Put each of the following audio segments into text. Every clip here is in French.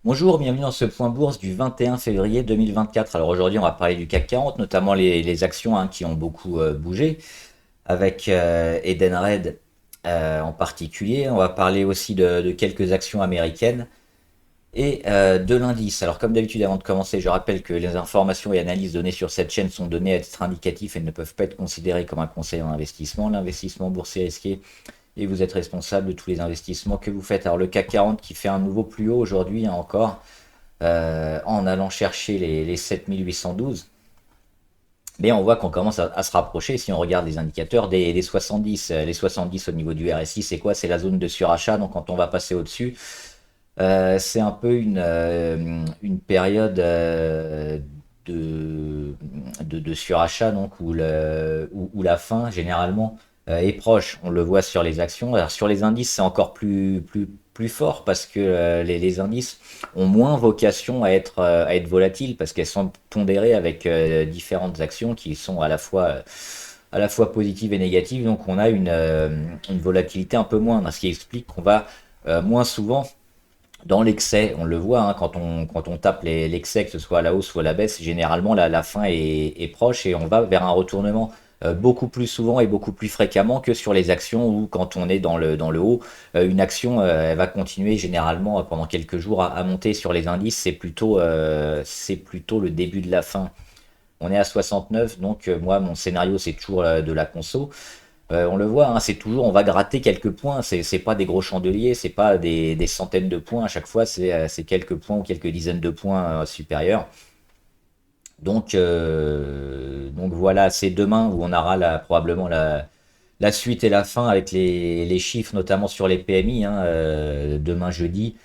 Bonjour, bienvenue dans ce point bourse du 21 février 2024. Alors aujourd'hui, on va parler du CAC 40, notamment les actions qui ont beaucoup bougé, avec Edenred en particulier. On va parler aussi de quelques actions américaines et de l'indice. Alors comme d'habitude, avant de commencer, je rappelle que les informations et analyses données sur cette chaîne sont données à titre indicatif et ne peuvent pas être considérées comme un conseil en investissement. L'investissement boursier est risqué et vous êtes responsable de tous les investissements que vous faites. Alors le CAC 40 qui fait un nouveau plus haut aujourd'hui encore en allant chercher les 7812. Mais on voit qu'on commence à se rapprocher, si on regarde les indicateurs, des 70. Les 70 au niveau du RSI, c'est quoi? C'est la zone de surachat. Donc quand on va passer au-dessus, c'est un peu une période de surachat, donc où la fin, généralement, est proche. On le voit sur les actions. Alors sur les indices, c'est encore plus fort parce que les indices ont moins vocation à être volatiles parce qu'elles sont pondérées avec différentes actions qui sont à la fois positives et négatives. Donc on a une volatilité un peu moindre, ce qui explique qu'on va moins souvent dans l'excès. On le voit quand on tape l'excès, que ce soit à la hausse ou à la baisse, généralement la fin est proche et on va vers un retournement beaucoup plus souvent et beaucoup plus fréquemment que sur les actions où quand on est dans le haut, une action elle va continuer généralement pendant quelques jours à monter sur les indices. C'est plutôt le début de la fin. On est à 69, donc moi mon scénario c'est toujours de la conso. On le voit, c'est toujours, on va gratter quelques points. C'est pas des gros chandeliers, c'est pas des centaines de points à chaque fois, c'est quelques points ou quelques dizaines de points supérieurs. Donc voilà, c'est demain où on aura probablement la suite et la fin avec les chiffres, notamment sur les PMI. Demain jeudi,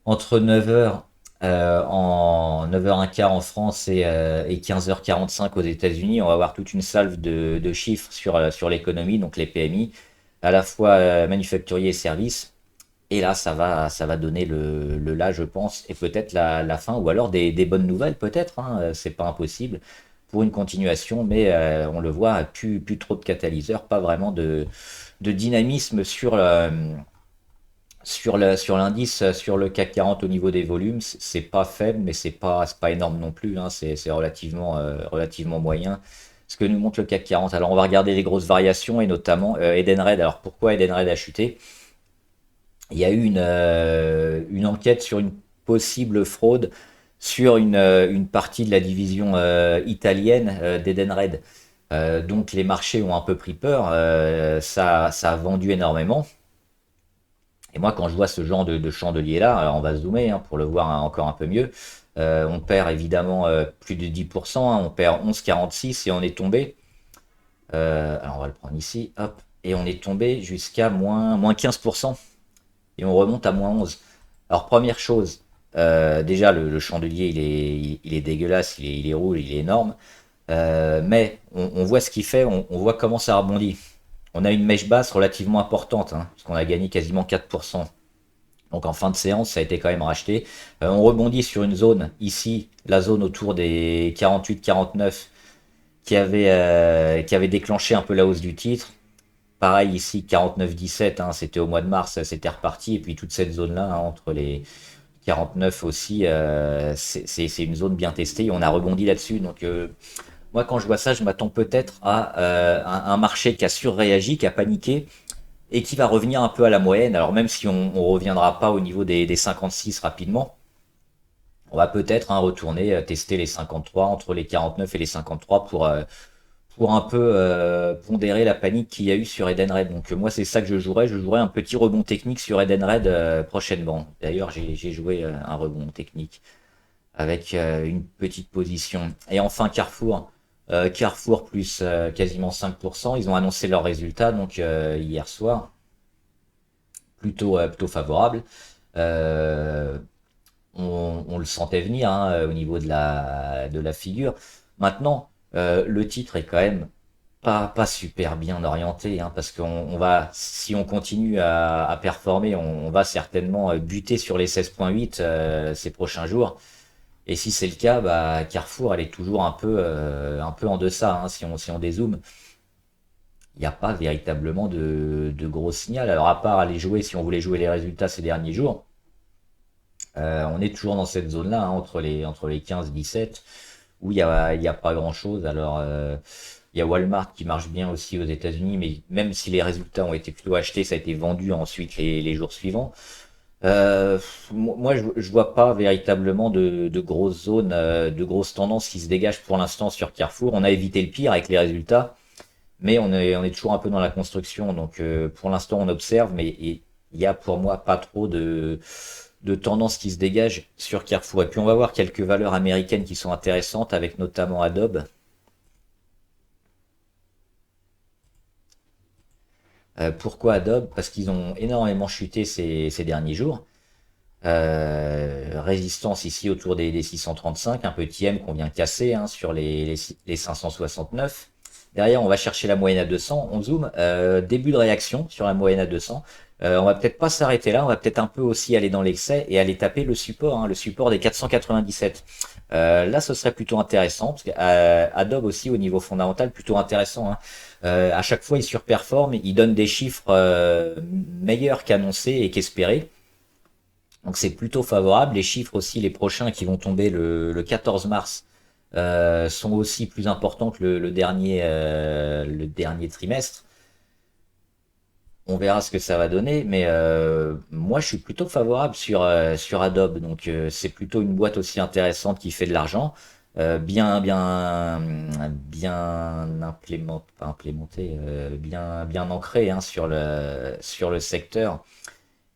entre 9h en 9h15 en France et 15h45 aux États-Unis, on va avoir toute une salve de chiffres sur l'économie, donc les PMI, à la fois manufacturiers et services. Et là, ça va donner le là, je pense, et peut-être la fin, ou alors des bonnes nouvelles, peut-être, c'est pas impossible, pour une continuation, mais on le voit, plus trop de catalyseurs, pas vraiment de dynamisme sur l'indice, sur le CAC 40 au niveau des volumes. C'est pas faible, mais c'est pas énorme non plus, c'est relativement moyen. Ce que nous montre le CAC 40. Alors on va regarder les grosses variations et notamment Edenred. Alors pourquoi Edenred a chuté? Il y a eu une enquête sur une possible fraude sur une partie de la division italienne d'Edenred. Donc les marchés ont un peu pris peur, ça a vendu énormément. Et moi, quand je vois ce genre de chandelier-là, alors on va zoomer pour le voir encore un peu mieux, on perd évidemment plus de 10%, on perd 11,46 et on est tombé, alors on va le prendre ici, hop, et on est tombé jusqu'à moins 15% et on remonte à moins 11. Alors première chose, déjà le chandelier il est dégueulasse, il est rouge, il est énorme, mais on voit ce qu'il fait, on voit comment ça rebondit. On a une mèche basse relativement importante, puisqu'on a gagné quasiment 4%. Donc en fin de séance, ça a été quand même racheté. On rebondit sur une zone, ici, la zone autour des 48-49, qui avait déclenché un peu la hausse du titre. Pareil ici, 49-17, c'était au mois de mars, c'était reparti. Et puis toute cette zone-là, entre les 49 aussi, c'est une zone bien testée. Et on a rebondi là-dessus. Donc moi, quand je vois ça, je m'attends peut-être à un marché qui a surréagi, qui a paniqué et qui va revenir un peu à la moyenne. Alors même si on ne reviendra pas au niveau des 56 rapidement, on va peut-être retourner tester les 53, entre les 49 et les 53 pour un peu pondérer la panique qu'il y a eu sur Edenred. Donc moi c'est ça que je jouerais un petit rebond technique sur Edenred prochainement. D'ailleurs j'ai joué un rebond technique avec une petite position. Et enfin Carrefour. Carrefour plus quasiment 5%. Ils ont annoncé leurs résultats donc hier soir, plutôt favorable. Euh, on le sentait venir au niveau de la figure. Maintenant, le titre est quand même pas super bien orienté, parce si on continue à performer, on va certainement buter sur les 16,8 ces prochains jours. Et si c'est le cas, bah, Carrefour, elle est toujours un peu en deçà, si on dézoome. Il n'y a pas véritablement de gros signal. Alors à part aller jouer, si on voulait jouer les résultats ces derniers jours, On est toujours dans cette zone-là, hein, entre les 15-17, où il y a pas grand-chose. Alors, il y a Walmart qui marche bien aussi aux États-Unis, mais même si les résultats ont été plutôt achetés, ça a été vendu ensuite les jours suivants. Euh, Moi, je vois pas véritablement de grosses zones, de grosses tendances qui se dégagent pour l'instant sur Carrefour. On a évité le pire avec les résultats, mais on est toujours un peu dans la construction. Donc, pour l'instant, on observe, mais il y a pour moi pas trop de tendances qui se dégagent sur Carrefour. Et puis, on va voir quelques valeurs américaines qui sont intéressantes, avec notamment Adobe. Pourquoi Adobe? Parce qu'ils ont énormément chuté ces derniers jours. Résistance ici autour des 635, un petit M qu'on vient casser, hein, sur les 569. Derrière, on va chercher la moyenne à 200. On zoome. Début de réaction sur la moyenne à 200. On va peut-être pas s'arrêter là. On va peut-être un peu aussi aller dans l'excès et aller taper le support, hein, le support des 497. Là, ce serait plutôt intéressant, parce que Adobe aussi au niveau fondamental plutôt intéressant, hein. À chaque fois, il surperforme, il donne des chiffres meilleurs qu'annoncés et qu'espérés. Donc c'est plutôt favorable. Les chiffres aussi, les prochains qui vont tomber le 14 mars, sont aussi plus importants que le dernier trimestre. On verra ce que ça va donner, mais moi je suis plutôt favorable sur Adobe. Donc c'est plutôt une boîte aussi intéressante qui fait de l'argent, bien pas implémenté, bien ancré, hein, sur le secteur,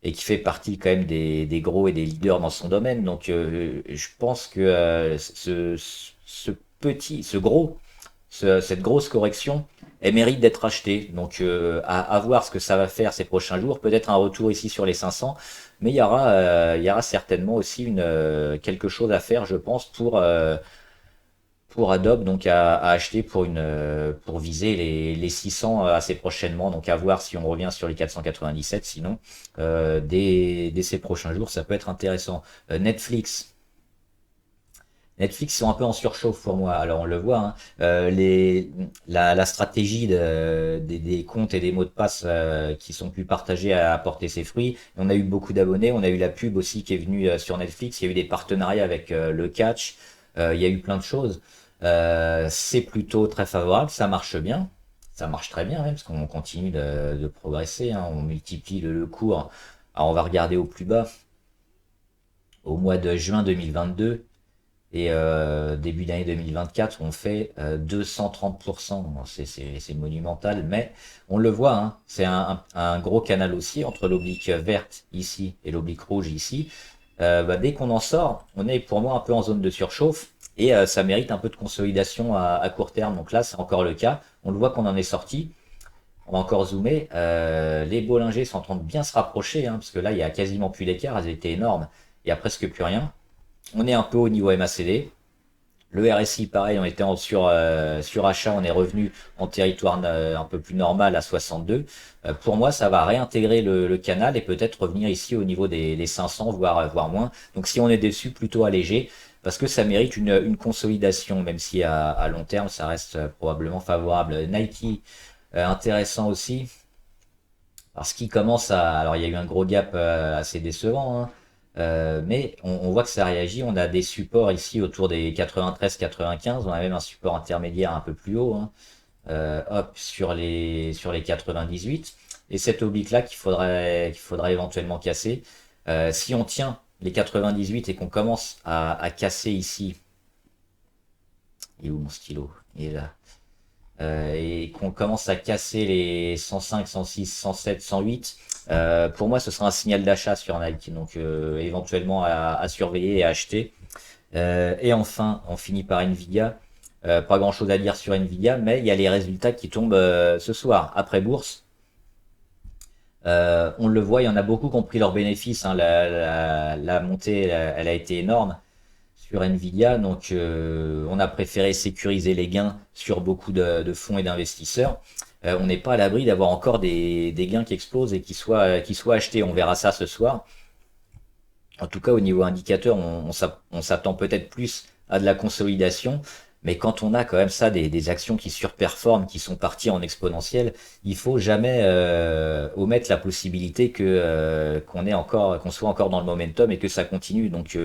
et qui fait partie quand même des gros et des leaders dans son domaine. Donc je pense que cette grosse correction, elle mérite d'être achetée. Donc à voir ce que ça va faire ces prochains jours. Peut-être un retour ici sur les 500, mais il y aura certainement aussi quelque chose à faire, je pense, pour Adobe, donc à acheter pour viser les 600 assez prochainement. Donc à voir si on revient sur les 497. Sinon, dès ces prochains jours, ça peut être intéressant. Netflix sont un peu en surchauffe pour moi. Alors on le voit, hein. La stratégie des comptes et des mots de passe qui sont plus partagés a apporté ses fruits. On a eu beaucoup d'abonnés, on a eu la pub aussi qui est venue sur Netflix. Il y a eu des partenariats avec le Catch. Il y a eu plein de choses. C'est plutôt très favorable, ça marche bien. Ça marche très bien même, parce qu'on continue de progresser, hein. On multiplie le cours. Alors on va regarder au plus bas, au mois de juin 2022. Et début d'année 2024, on fait 230%. Bon, c'est monumental, mais on le voit, hein, c'est un gros canal aussi entre l'oblique verte ici et l'oblique rouge ici. Dès qu'on en sort, on est pour moi un peu en zone de surchauffe, et ça mérite un peu de consolidation à court terme. Donc là, c'est encore le cas. On le voit qu'on en est sorti. On va encore zoomer. Les Bollinger sont en train de bien se rapprocher, hein, parce que là, il y a quasiment plus d'écart. Elles étaient énormes. Il y a presque plus rien. On est un peu au niveau MACD. Le RSI, pareil, on était sur achat, on est revenu en territoire un peu plus normal à 62. Pour moi, ça va réintégrer le canal et peut-être revenir ici au niveau des 500, voire moins. Donc si on est dessus, plutôt allégé, parce que ça mérite une consolidation, même si à long terme, ça reste probablement favorable. Nike, intéressant aussi, parce qu'il commence à... Alors il y a eu un gros gap assez décevant, hein. Mais on voit que ça réagit. On a des supports ici autour des 93-95. On a même un support intermédiaire un peu plus haut, hein, hop, sur les 98. Et cette oblique-là qu'il faudrait éventuellement casser. Si on tient les 98 et qu'on commence à casser ici, il est où mon stylo? Il est là. Et qu'on commence à casser les 105, 106, 107, 108, pour moi ce sera un signal d'achat sur Nike, donc éventuellement à surveiller et à acheter. Et enfin, on finit par Nvidia. Pas grand chose à dire sur Nvidia, mais il y a les résultats qui tombent ce soir après bourse. On le voit, il y en a beaucoup qui ont pris leurs bénéfices, hein. La montée, elle a été énorme sur Nvidia, donc on a préféré sécuriser les gains sur beaucoup de fonds et d'investisseurs. On n'est pas à l'abri d'avoir encore des gains qui explosent et qui soient achetés. On verra ça ce soir. En tout cas, au niveau indicateur, on s'attend peut-être plus à de la consolidation. Mais quand on a quand même ça, des actions qui surperforment, qui sont parties en exponentiel, il faut jamais omettre la possibilité qu'on soit encore dans le momentum et que ça continue. Donc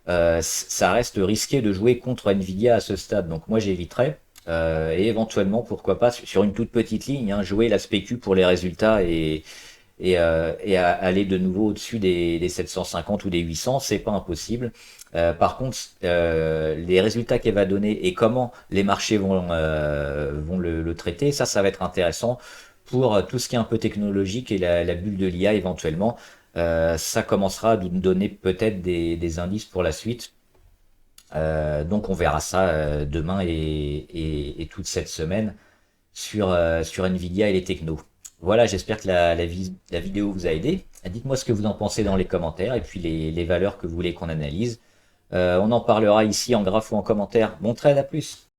ça reste risqué de jouer contre Nvidia à ce stade. Donc moi j'éviterais. Et éventuellement, pourquoi pas, sur une toute petite ligne, hein, jouer la spécu pour les résultats et aller de nouveau au-dessus des 750 ou des 800, c'est pas impossible. Par contre, les résultats qu'elle va donner et comment les marchés vont le traiter, ça va être intéressant pour tout ce qui est un peu technologique et la bulle de l'IA éventuellement. Ça commencera à nous donner peut-être des indices pour la suite. Donc on verra ça demain et toute cette semaine sur Nvidia et les technos. Voilà, j'espère que la vidéo vous a aidé. Dites-moi ce que vous en pensez dans les commentaires et puis les valeurs que vous voulez qu'on analyse. On en parlera ici en graphe ou en commentaire. Bon trade, à plus!